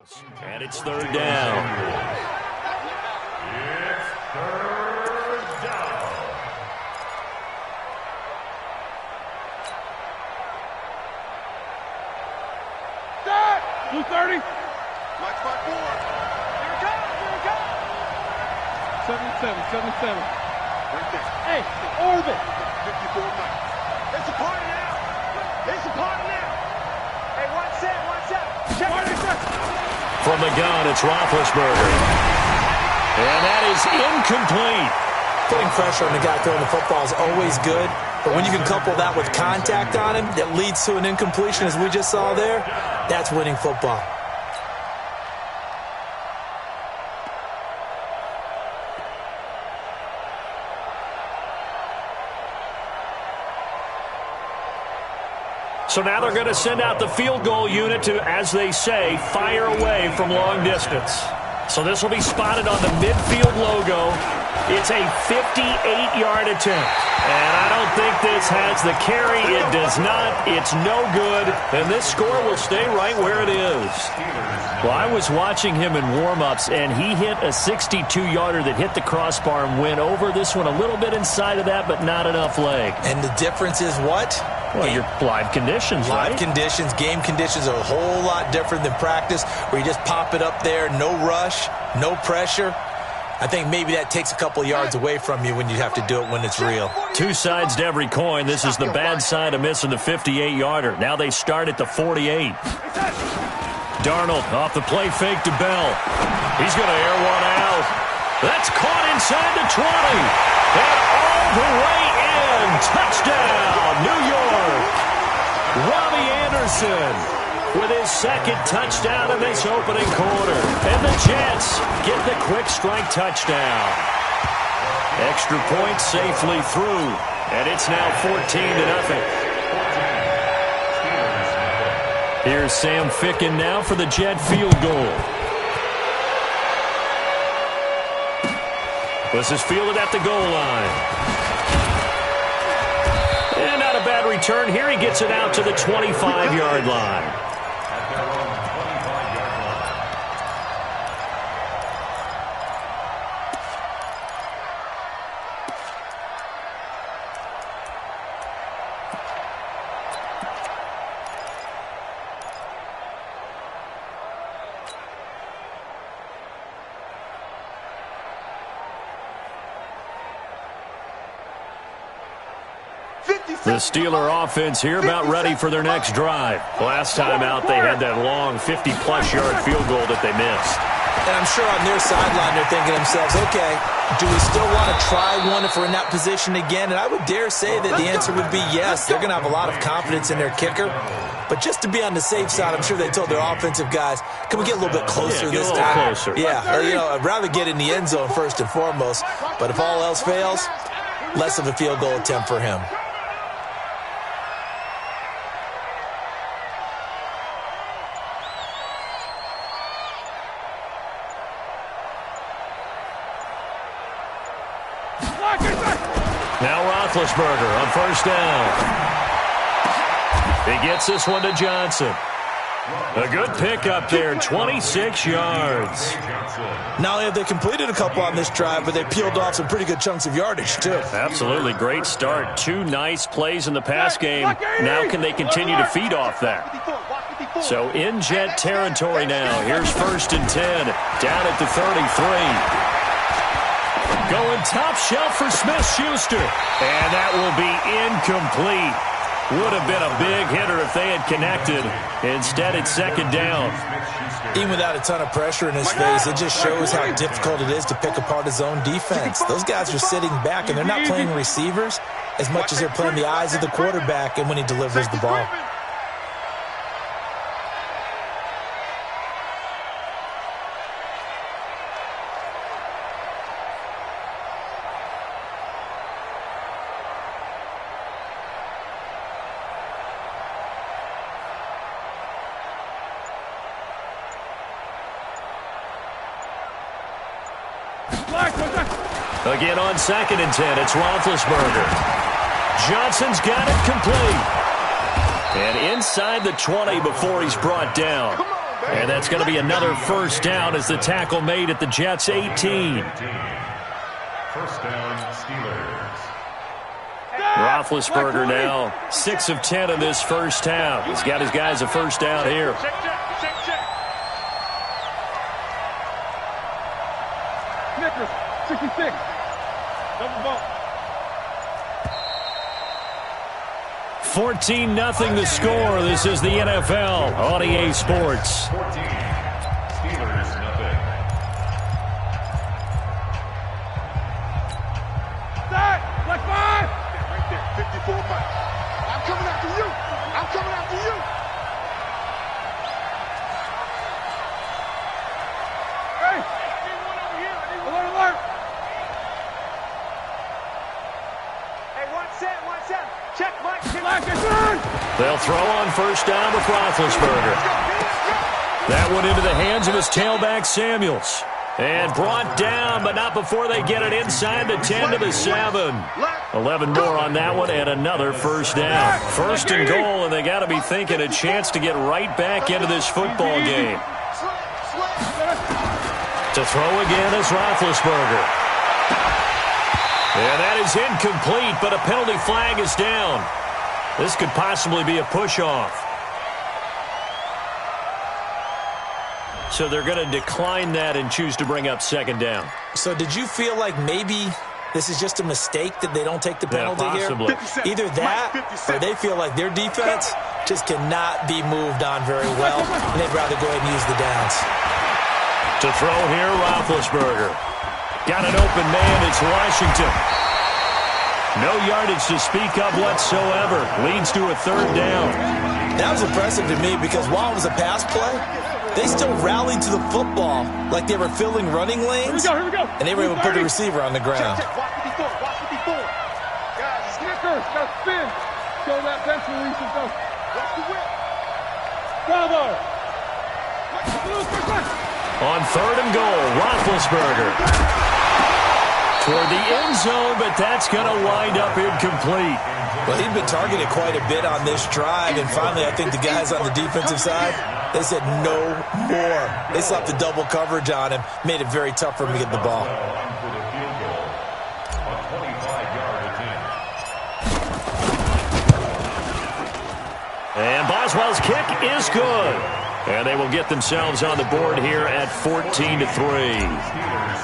And it's third down. It's third down. Start! 230. Black spot 4. Here it comes. Here it comes. 77. Right there. Hey, orbit. 54 miles. It's a party now. It's a party now. Hey, one set. Check it. From the gun, it's Roethlisberger. And that is incomplete. Putting pressure on the guy throwing the football is always good, but when you can couple that with contact on him that leads to an incompletion, as we just saw there, that's winning football. So now they're going to send out the field goal unit to, as they say, fire away from long distance. So this will be spotted on the midfield logo. It's a 58-yard attempt. And I don't think this has the carry. It does not. It's no good. And this score will stay right where it is. Well, I was watching him in warm-ups, and he hit a 62-yarder that hit the crossbar and went over. This one a little bit inside of that, but not enough leg. And the difference is what? Well, your live conditions, right? Live conditions, game conditions are a whole lot different than practice, where you just pop it up there, no rush, no pressure. I think maybe that takes a couple yards away from you when you have to do it when it's real. Two sides to every coin. This is the bad side of missing the 58-yarder. Now they start at the 48. Darnold off the play fake to Bell. He's going to air one out. That's caught inside the 20. And all the way in. Touchdown, New York. Robbie Anderson with his second touchdown in this opening quarter. And the Jets get the quick strike touchdown. Extra point safely through. And it's now 14-0. Here's Sam Ficken now for the Jet field goal. This is fielded at the goal line. And not a bad return here. He gets it out to the 25-yard line. The Steeler offense here about ready for their next drive. Last time out, they had that long 50-plus yard field goal that they missed. And I'm sure on their sideline they're thinking to themselves, okay, do we still want to try one if we're in that position again? And I would dare say that the answer would be yes. They're going to have a lot of confidence in their kicker. But just to be on the safe side, I'm sure they told their offensive guys, can we get a little bit closer this time? Closer. Yeah, I'd rather get in the end zone first and foremost. But if all else fails, less of a field goal attempt for him. Now Roethlisberger on first down. He gets this one to Johnson. A good pickup there, 26 yards. Not only have they completed a couple on this drive, but they peeled off some pretty good chunks of yardage, too. Absolutely. Great start. Two nice plays in the pass game. Now can they continue to feed off that? So in Jet territory now. Here's 1st and 10. Down at the 33. Going top shelf for Smith-Schuster. And that will be incomplete. Would have been a big hitter if they had connected. Instead, it's 2nd down. Even without a ton of pressure in his face, it just shows how difficult it is to pick apart his own defense. Those guys are sitting back, and they're not playing receivers as much as they're playing the eyes of the quarterback and when he delivers the ball. Again on 2nd and 10, it's Roethlisberger. Johnson's got it complete. And inside the 20 before he's brought down. And that's going to be another first down as the tackle made at the Jets' 18. First down, Steelers. Roethlisberger now 6 of 10 in this first half. He's got his guys a first down here. Snickers, 66. Double bump. 14-0 the score. This is the NFL on EA Sports. 14. Steelers, nothing. Start! Like 5! Right there, 54 miles. I'm coming after you! I'm coming after you! Hey! I need one over here. I need one. Alert! Hey, 1-7. Check, Mike. They'll throw on first down with Roethlisberger. That one into the hands of his tailback, Samuels. And brought down, but not before they get it inside the 10 to the 7. 11 more on that one, and another first down. First and goal, and they got to be thinking a chance to get right back into this football game. To throw again is Roethlisberger. And that is incomplete, but a penalty flag is down. This could possibly be a push-off. So they're going to decline that and choose to bring up second down. So did you feel like maybe this is just a mistake that they don't take the penalty possibly. here? Either that or they feel like their defense just cannot be moved on very well, and they'd rather go ahead and use the downs. To throw here, Roethlisberger. Got an open man, it's Washington. No yardage to speak of whatsoever. Leads to a third down. That was impressive to me because while it was a pass play, they still rallied to the football like they were filling running lanes. Here we go. And they were able to put the receiver on the ground. Check. Watch 54. Guys, Snickers, now spin. Show that bench release and go. Watch the whip. Bravo. On third and goal, Roethlisberger. Toward the end zone, but that's going to wind up incomplete. Well, he'd been targeted quite a bit on this drive, and finally I think the guys on the defensive side, they said no more. They slapped the double coverage on him, made it very tough for him to get the ball. And Boswell's kick is good. And they will get themselves on the board here at 14-3.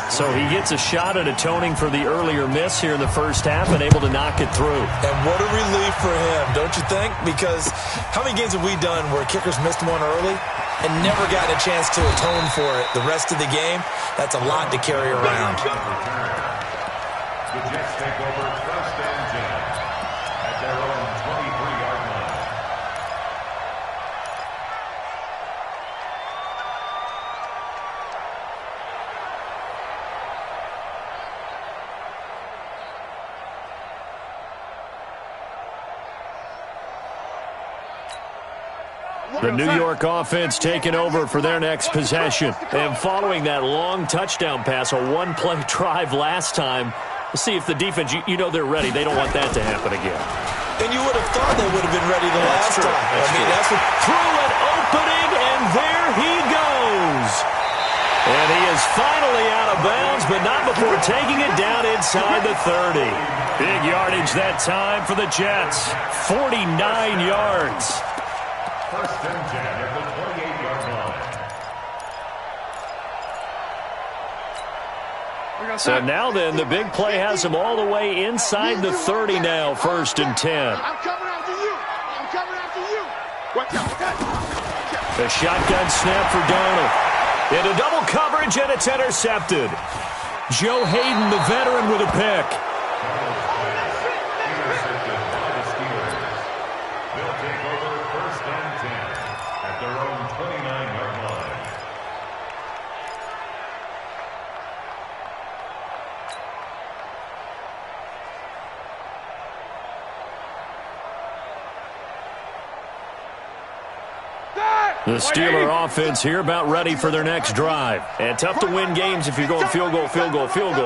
So he gets a shot at atoning for the earlier miss here in the first half and able to knock it through. And what a relief for him, don't you think? Because how many games have we done where kickers missed one early and never gotten a chance to atone for it the rest of the game? That's a lot to carry around. The Jets take over first and 10 at their own 23-yard line. The New York offense taking over for their next possession. And following that long touchdown pass, a one-play drive last time, we'll see if the defense, you know they're ready. They don't want that to happen again. And you would have thought they would have been ready the last time. That's through an opening, and there he goes. And he is finally out of bounds, but not before taking it down inside the 30. Big yardage that time for the Jets. 49 yards. First and 10 at the 28-yard line. So now then, the big play has them all the way inside the 30 now, first and 10. I'm coming after you. Watch out. The shotgun snap for Darnold. Into double coverage, and it's intercepted. Joe Hayden, the veteran, with a pick. Intercepted by the Steelers. They'll take over first and 10 at their own 29-yard line. The Steeler offense here about ready for their next drive. And tough to win games if you're going field goal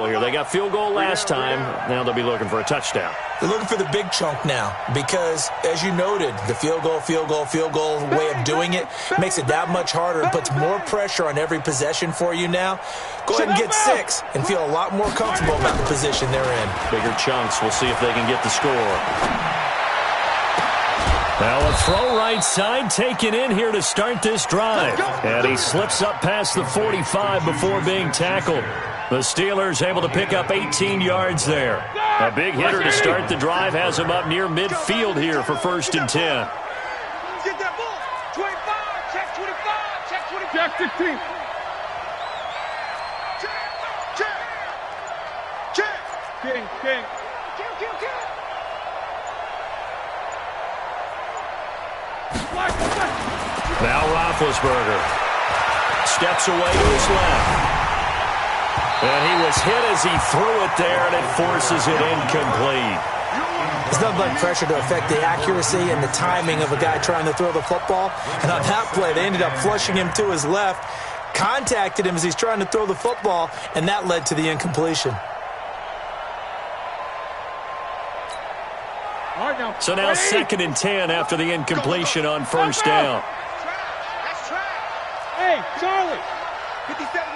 here. They got field goal last time. Now they'll be looking for a touchdown. They're looking for the big chunk now because, as you noted, the field goal way of doing it makes it that much harder and puts more pressure on every possession for you now. Go ahead and get 6 and feel a lot more comfortable about the position they're in. Bigger chunks. We'll see if they can get the score. Now a throw right side taken in here to start this drive. And he slips up past the 45 before being tackled. The Steelers able to pick up 18 yards there. A big hitter to start the drive has him up near midfield here for 1st and 10. Get that ball. 25. Check 25. Check 25. Check 16. Check. King. Kill. Now Roethlisberger steps away to his left. And he was hit as he threw it there, and it forces it incomplete. There's nothing like pressure to affect the accuracy and the timing of a guy trying to throw the football. And on that play, they ended up flushing him to his left, contacted him as he's trying to throw the football, and that led to the incompletion. So now 2nd and 10 after the incompletion on 1st down. That's trash. Hey, Charlie. 57.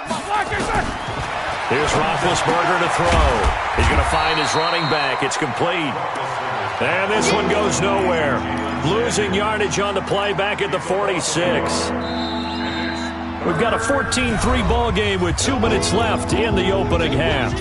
Here's Roethlisberger to throw. He's going to find his running back. It's complete. And this one goes nowhere. Losing yardage on the play back at the 46. We've got a 14-3 ball game with 2 minutes left in the opening half.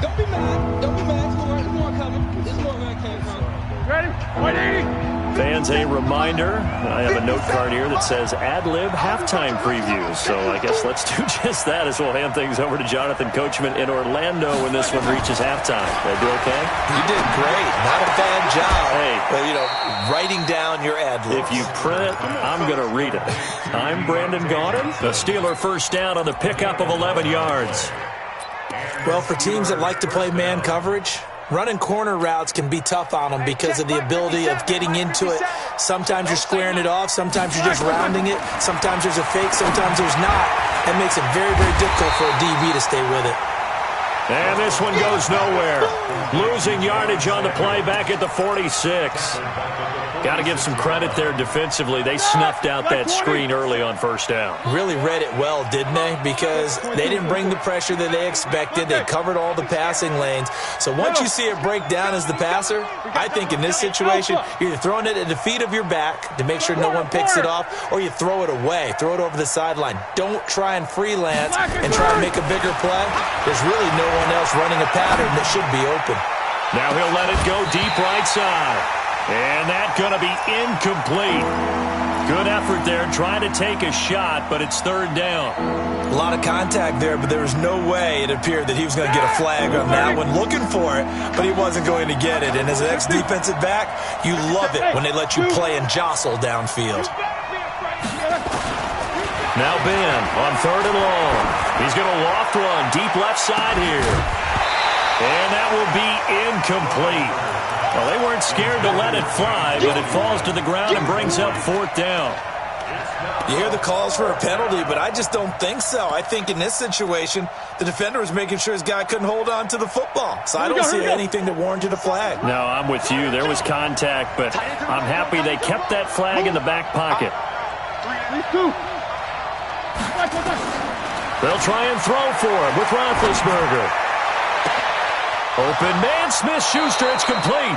Don't be mad. There's more coming. There's more where it came from. Ready? 180. Fans, a reminder, I have a note card here that says ad-lib halftime previews. So I guess let's do just that as we'll hand things over to Jonathan Coachman in Orlando when this one reaches halftime. Did I do okay? You did great. Not a bad job. Hey. Well, writing down your ad-libs. If you print it, I'm going to read it. I'm Brandon Gaudin. The Steeler 1st down on the pickup of 11 yards. Well, for teams that like to play man coverage, running corner routes can be tough on them because of the ability of getting into it. Sometimes you're squaring it off. Sometimes you're just rounding it. Sometimes there's a fake. Sometimes there's not. That makes it very, very difficult for a DB to stay with it. And this one goes nowhere. Losing yardage on the play back at the 46. Got to give some credit there defensively. They snuffed out that screen early on 1st down. Really read it well, didn't they? Because they didn't bring the pressure that they expected. They covered all the passing lanes. So once you see it break down as the passer, I think in this situation, you're either throwing it at the feet of your back to make sure no one picks it off, or you throw it away. Throw it over the sideline. Don't try and freelance and try and make a bigger play. There's really no one else running a pattern that should be open. Now he'll let it go deep right side. And that's going to be incomplete. Good effort there trying to take a shot, but it's 3rd down. A lot of contact there, but there was no way it appeared that he was going to get a flag on that one. Looking for it, but he wasn't going to get it. And as an ex-defensive back, you love it when they let you play and jostle downfield. Now Ben on 3rd and long. He's going to loft one deep left side here. And that will be incomplete. Well, they weren't scared to let it fly, but it falls to the ground and brings up 4th down. You hear the calls for a penalty, but I just don't think so. I think in this situation, the defender was making sure his guy couldn't hold on to the football. So I don't see anything that warranted a flag. No, I'm with you. There was contact, but I'm happy they kept that flag in the back pocket. 3-2. They'll try and throw for him with Roethlisberger. Open man, Smith-Schuster, it's complete.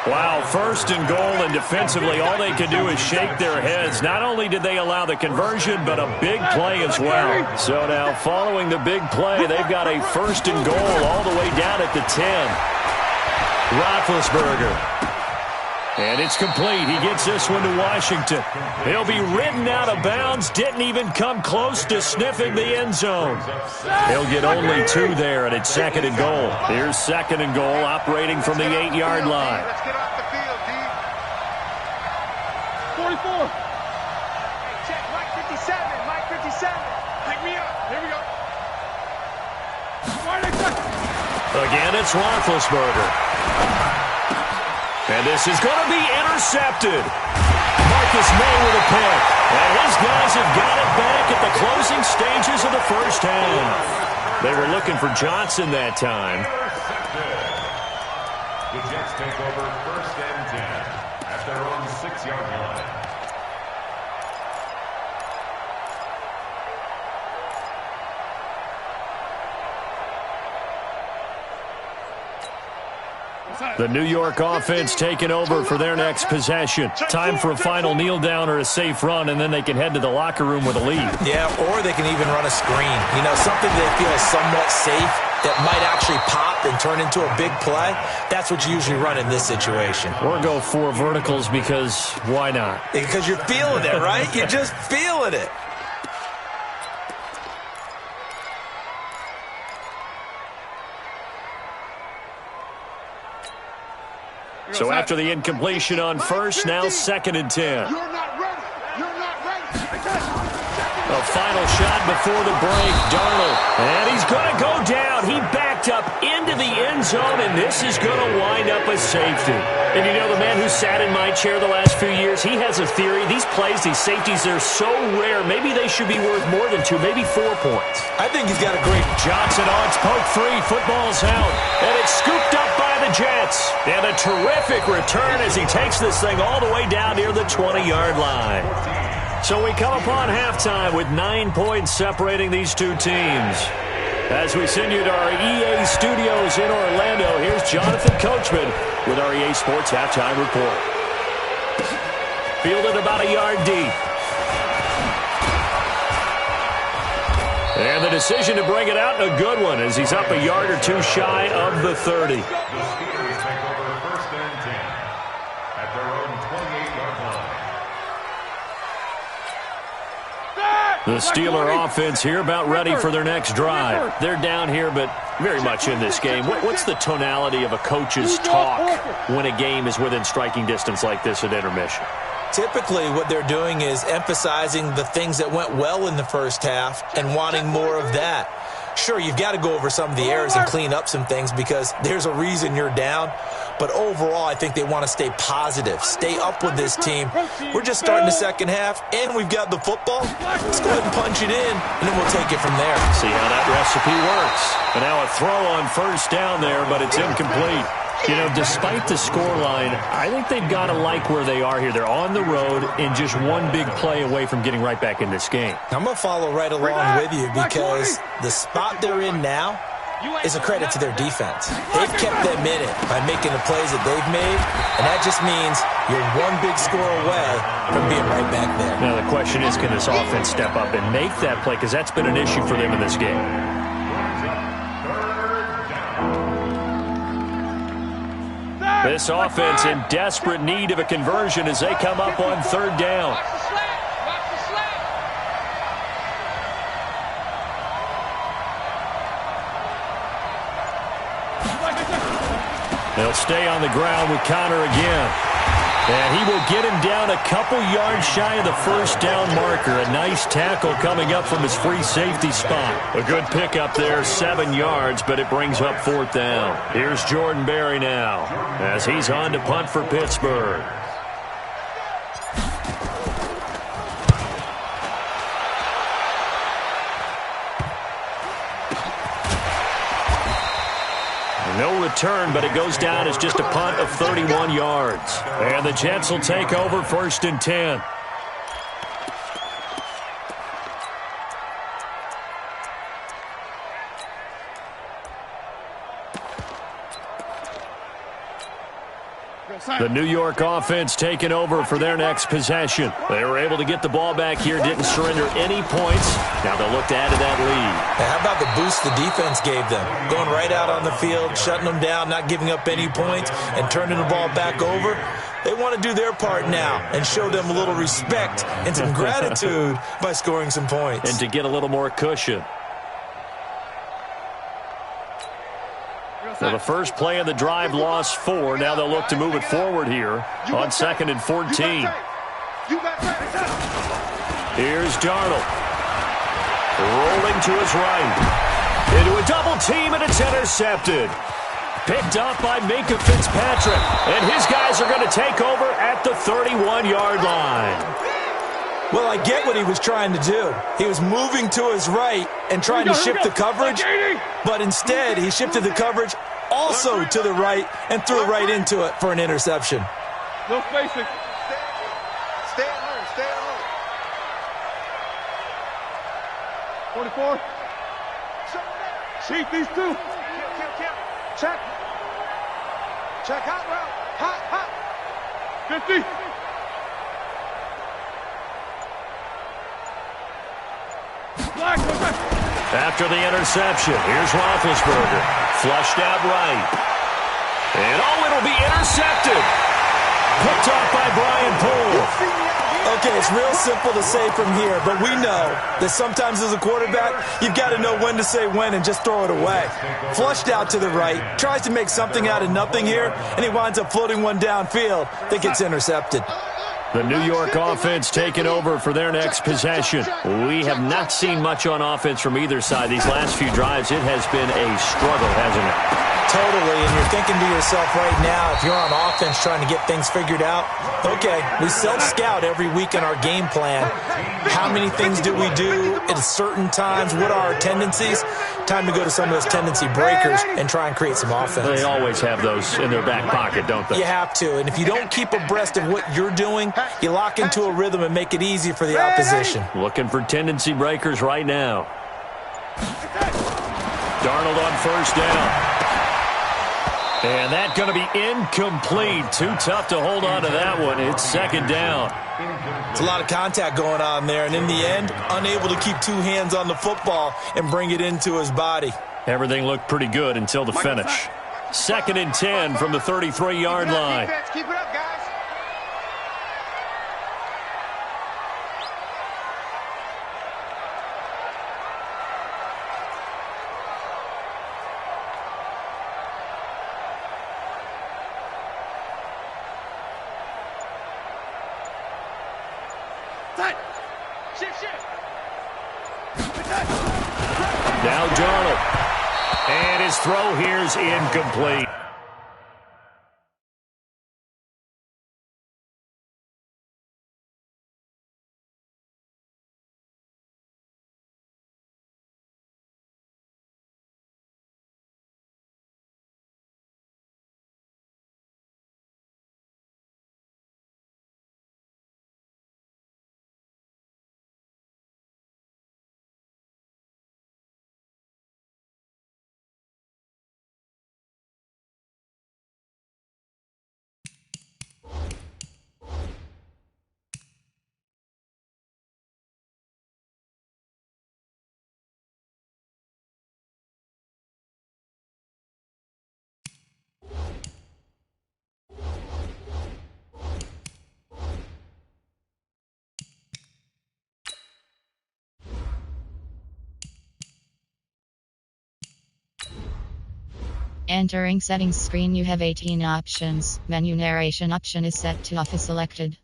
Wow, 1st and goal, and defensively all they could do is shake their heads. Not only did they allow the conversion, but a big play as well. So now following the big play, they've got a 1st and goal all the way down at the 10. Roethlisberger. And it's complete. He gets this one to Washington. He'll be ridden out of bounds. Didn't even come close to sniffing the end zone. He'll get only 2 there, and it's 2nd and goal. Here's 2nd and goal, operating from the 8-yard line. Let's get off the field, D. 44. Hey, check Mike 57. Mike 57. Pick me up. Here we go. Again, it's Roethlisberger. And this is going to be intercepted. Mark Marcus May with a pick. And his guys have got it back at the closing stages of the first half. They were looking for Johnson that time. The Jets take over first and 10 at their own 6-yard line. The New York offense taking over for their next possession. Time for a final kneel down or a safe run, and then they can head to the locker room with a lead. Yeah, or they can even run a screen. You know, something they feel is somewhat safe that might actually pop and turn into a big play. That's what you usually run in this situation. Or go 4 verticals because why not? Because you're feeling it, right? You're just feeling it. So after the incompletion on first, now 2nd and 10. You're not ready. You're not ready. A final shot before the break, Darnold. And he's going to go down. He backed up into the end zone, and this is going to wind up a safety. And you know, the man who sat in my chair the last few years, he has a theory. These plays, these safeties, they're so rare. Maybe they should be worth more than 2, maybe 4 points. I think he's got a great... Johnson on its poke 3. Football's out. And it's scooped up by the Jets. And a terrific return as he takes this thing all the way down near the 20-yard line. So we come upon halftime with 9 points separating these two teams. As we send you to our EA studios in Orlando, here's Jonathan Coachman with our EA Sports Halftime Report. Fielded about a yard deep. And the decision to bring it out, a good one, as he's up a yard or 2 shy of the 30. The Steelers take over first and 10 at their own 28-yard line. The Steeler offense here about ready for their next drive. They're down here, but very much in this game. What's the tonality of a coach's talk when a game is within striking distance like this at intermission? Typically, what they're doing is emphasizing the things that went well in the first half and wanting more of that. Sure, you've got to go over some of the errors and clean up some things because there's a reason you're down. But overall, I think they want to stay positive, stay up with this team. We're just starting the second half, and we've got the football. Let's go ahead and punch it in, and then we'll take it from there. See how that recipe works. And now a throw on first down there, but it's incomplete. You know, despite the scoreline, I think they've got to like where they are here. They're on the road and just one big play away from getting right back in this game. I'm going to follow right along with you because the spot they're in now is a credit to their defense. They've kept them in it by making the plays that they've made, and that just means you're one big score away from being right back there. Now, the question is, can this offense step up and make that play? Because that's been an issue for them in this game. This offense in desperate need of a conversion as they come up on 3rd down. They'll stay on the ground with Connor again. And he will get him down a couple yards shy of the first down marker. A nice tackle coming up from his free safety spot. A good pickup there, 7 yards, but it brings up 4th down. Here's Jordan Berry now as he's on to punt for Pittsburgh. No return, but it goes down as just a punt of 31 yards. And the Jets will take over 1st and 10. The New York offense taking over for their next possession. They were able to get the ball back here, didn't surrender any points. Now they'll look to add to that lead. Now, how about the boost the defense gave them? Going right out on the field, shutting them down, not giving up any points, and turning the ball back over. They want to do their part now and show them a little respect and some gratitude by scoring some points. And to get a little more cushion. Well, the first play of the drive lost 4. Now they'll look to move it forward here on 2nd and 14. Here's Darnold. Rolling to his right. Into a double team, and it's intercepted. Picked up by Minka Fitzpatrick. And his guys are going to take over at the 31-yard line. Well, I get what he was trying to do. He was moving to his right and trying to shift the coverage, but instead he shifted the coverage also to the right and threw right into it for an interception. No spacing. Stay at home. Stay at home. 44. Cheat these two. Kill. Check. Check hot route. Hot. 50. After the interception, here's Roethlisberger. Flushed out right. And it'll be intercepted. Picked off by Brian Poole. Okay, it's real simple to say from here, but we know that sometimes as a quarterback, you've got to know when to say when and just throw it away. Flushed out to the right, tries to make something out of nothing here, and he winds up floating one downfield that gets intercepted. The New York offense taking over for their next possession. We have not seen much on offense from either side. These last few drives, it has been a struggle, hasn't it? Totally, and you're thinking to yourself right now, if you're on offense trying to get things figured out, okay, we self-scout every week in our game plan. How many things do we do at certain times? What are our tendencies? Time to go to some of those tendency breakers and try and create some offense. They always have those in their back pocket, don't they? You have to, and if you don't keep abreast of what you're doing, you lock into a rhythm and make it easy for the opposition. Looking for tendency breakers right now. Darnold on first down. And that's going to be incomplete. Too tough to hold on to that one. It's second down. It's a lot of contact going on there, and in the end, unable to keep two hands on the football and bring it into his body. Everything looked pretty good until the finish. Second and 10 from the 33-yard line. Keep it up, guys. Now Darnold. And his throw here is incomplete. Entering settings screen, you have 18 options. Menu narration option is set to off is selected.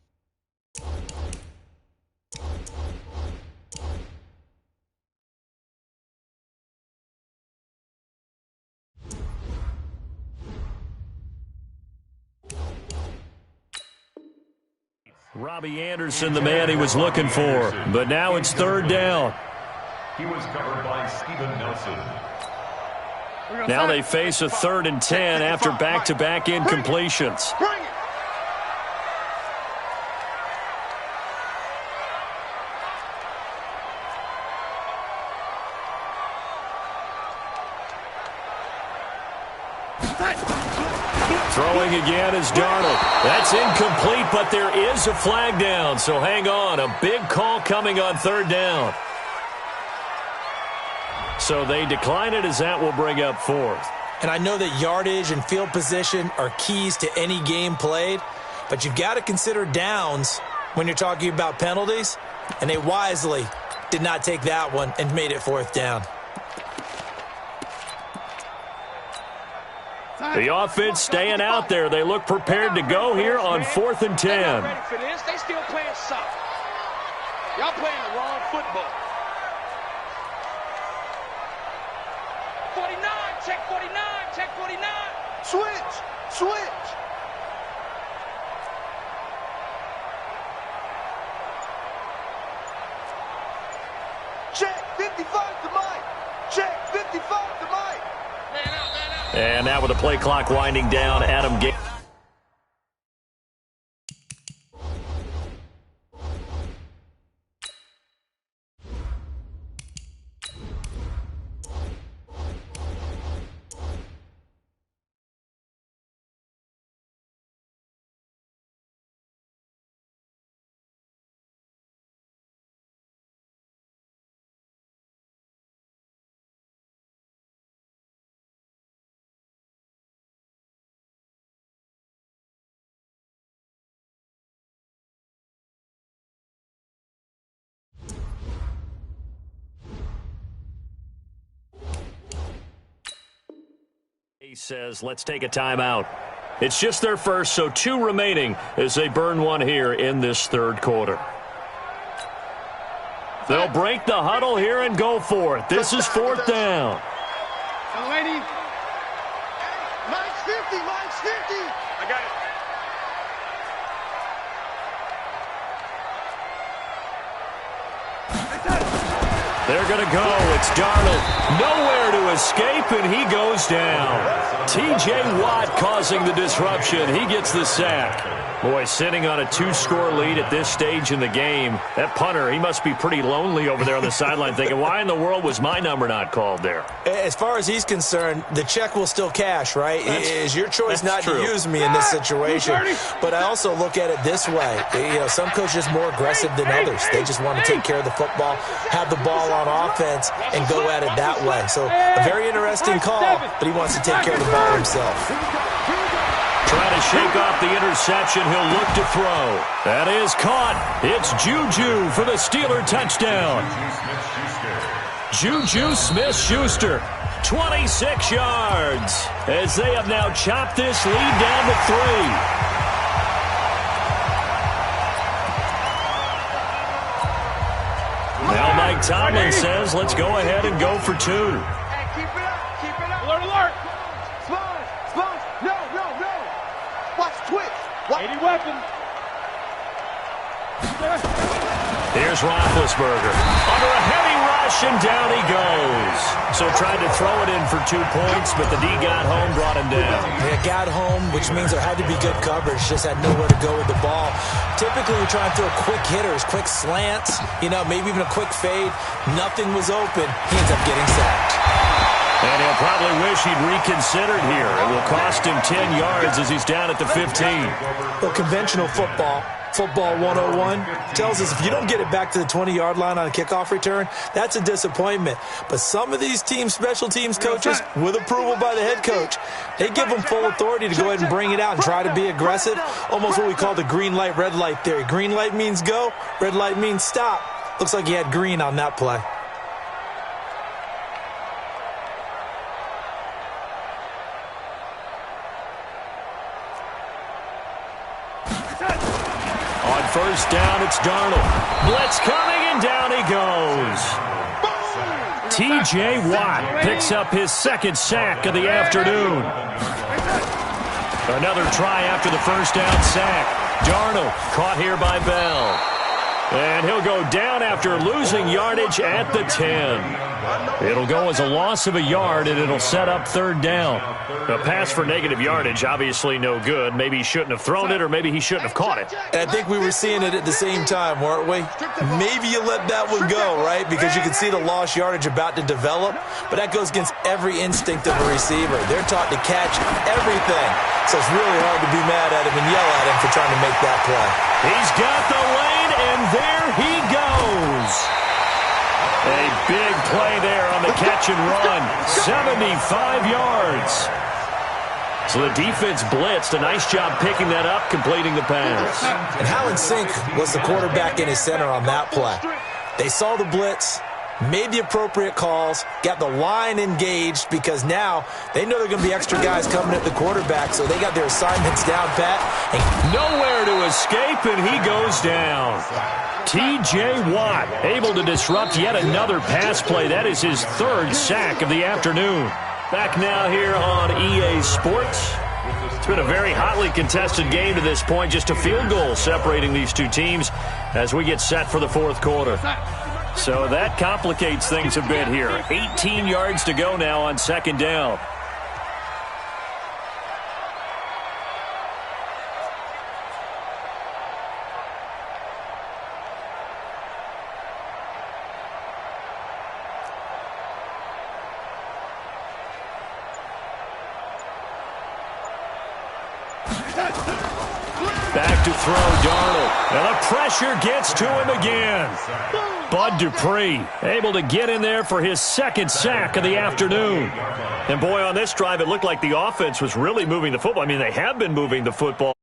Robbie Anderson, the man he was looking for. But now it's third down. He was covered by Steven Nelson. Now they face a 3rd and 10 after back-to-back incompletions. Throwing again is Darnold. That's incomplete, but there is a flag down, so hang on. A big call coming on 3rd down. So they decline it, as that will bring up 4th. And I know that yardage and field position are keys to any game played, but you've got to consider downs when you're talking about penalties, and they wisely did not take that one and made it 4th down. The offense staying out there. They look prepared to go here on 4th and 10. They're not ready for this. They still playing soft. Y'all playing the wrong football. 49, check 49, check 49. Switch. Check 55 to Mike. Check 55 to Mike. And now with the play clock winding down, Adam Gase. He says, let's take a timeout. It's just their first, so 2 remaining as they burn one here in this third quarter. They'll break the huddle here and go for it. This is 4th down. Ladies. Mike's 50. I got it. They're going to go. It's Darnold. Nowhere to escape, and he goes down. T.J. Watt causing the disruption. He gets the sack. Boy, sitting on a 2-score lead at this stage in the game. That punter, he must be pretty lonely over there on the sideline thinking, why in the world was my number not called there? As far as he's concerned, the check will still cash, right? It is your choice not true. to use me in this situation. But I also look at it this way. Some coaches are more aggressive than others. They just want to take care of the football, have the ball on offense, and go at it that way. So a very interesting call, but he wants to take care of the ball himself. Trying to shake off the interception. He'll look to throw. That is caught. It's Juju for the Steeler touchdown. Juju Smith-Schuster, 26 yards, as they have now chopped this lead down to 3. Now Mike Tomlin says, let's go ahead and go for 2. Hey, keep it up. Alert. Spons. No. Watch twitch. 80 weapon. Here's Roethlisberger. Under a heavy rush, and down he goes. So tried to throw it in for 2 points, but the D got home, brought him down. They got home, which means there had to be good coverage. Just had nowhere to go with the ball. Typically, we're trying to throw quick hitters, quick slants, maybe even a quick fade. Nothing was open. He ends up getting sacked. And he'll probably wish he'd reconsidered here. It will cost him 10 yards as he's down at the 15. Well, conventional football 101, tells us if you don't get it back to the 20-yard line on a kickoff return, that's a disappointment. But some of these special teams coaches, with approval by the head coach, they give them full authority to go ahead and bring it out and try to be aggressive. Almost what we call the green light, red light theory. Green light means go, red light means stop. Looks like he had green on that play. First down, it's Darnold. Blitz coming, and down he goes. T.J. Watt picks up his 2nd sack of the afternoon. Another try after the first down sack. Darnold caught here by Bell. And he'll go down after losing yardage at the 10. It'll go as a loss of a yard, and it'll set up 3rd down. A pass for negative yardage, obviously no good. Maybe he shouldn't have thrown it, or maybe he shouldn't have caught it. And I think we were seeing it at the same time, weren't we? Maybe you let that one go, right? Because you can see the lost yardage about to develop. But that goes against every instinct of a receiver. They're taught to catch everything. So it's really hard to be mad at him and yell at him for trying to make that play. He's got the lane, and there he goes. A big play there on the catch and run. 75 yards. So the defense blitzed. A nice job picking that up, completing the pass. And how in sync was the quarterback and his center on that play? They saw the blitz, made the appropriate calls, got the line engaged, because now they know there are going to be extra guys coming at the quarterback, so they got their assignments down pat. And nowhere to escape, and he goes down. T.J. Watt able to disrupt yet another pass play. That is his 3rd sack of the afternoon. Back now here on EA Sports. It's been a very hotly contested game to this point. Just a field goal separating these two teams as we get set for the fourth quarter. So that complicates things a bit here. 18 yards to go now on second down. Back to throw, Darnold. And the pressure gets to him again. Bud Dupree able to get in there for his second sack of the afternoon. And boy, on this drive, it looked like the offense was really moving the football. I mean, they have been moving the football.